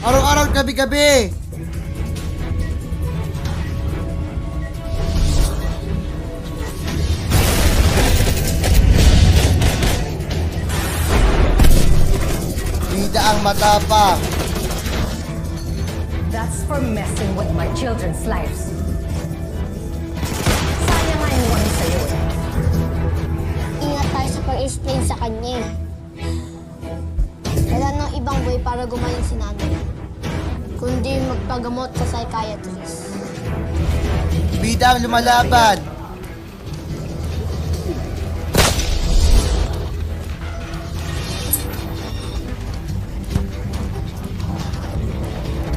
Araw-araw, gabi-gabi. Bida ang matapang. That's for messing with my children's lives. Sayang nga yung warning sa'yo eh. Ingat tayo sa pag-explain sa kanya eh. Wala nang ibang way para gumaling si nanay. Kundi magpagamot sa psychiatrist. Bida ang lumalaban.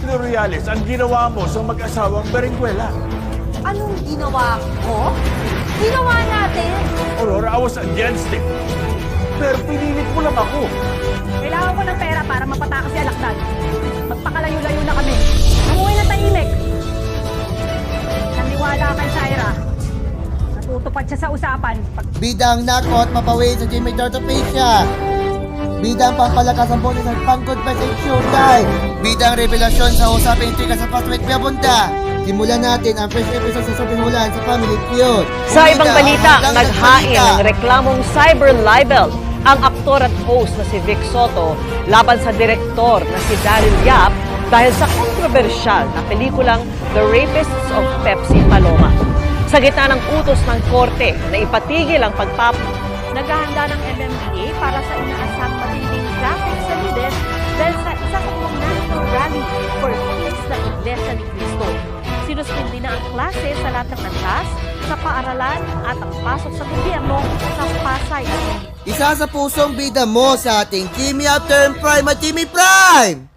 Reales, ang ginawa mo sa mag-asawang Berenguela. Anong ginawa ko? Ginawa natin! Aurora, I was against it. Pero pinilit mo lang ako. Kailangan ko ng pera para mapatakas si Alakdan. Magpakalayo-layo na kami. Umuwi na tahimik. Naniwala kay Syra. Natutupad siya sa usapan. Bida ang knockout, mapawi sa Jimmy Tortopecia. Bida ang pampalakas ang boses ng pang-goodbye sa showtime. Bida ang revelasyon sa usaping trika sa Fastway Piabunda. Simulan natin ang first episode sa Sobrang Hulaan sa Family Feud. Sa ibang balita, ang naghain ng reklamong cyber libel ang aktor at host na si Vic Soto laban sa direktor na si Daryl Yap dahil sa kontrobersyal na pelikulang The Rapists of Pepsi Paloma. Sa gitna ng utos ng korte na ipatigil ang naghahanda ng MMDA para sa inaasang matinding traffic sa Lides dahil sa isa sa mga national rally for peace na Iglesia ni Cristo. Sinuspindi na ang klase sa lahat ng antas, sa paaralan at ang pasok sa gobyerno sa Pasay. Isa sa pusong bida mo sa ating Jimmy After Prime at Jimmy Prime.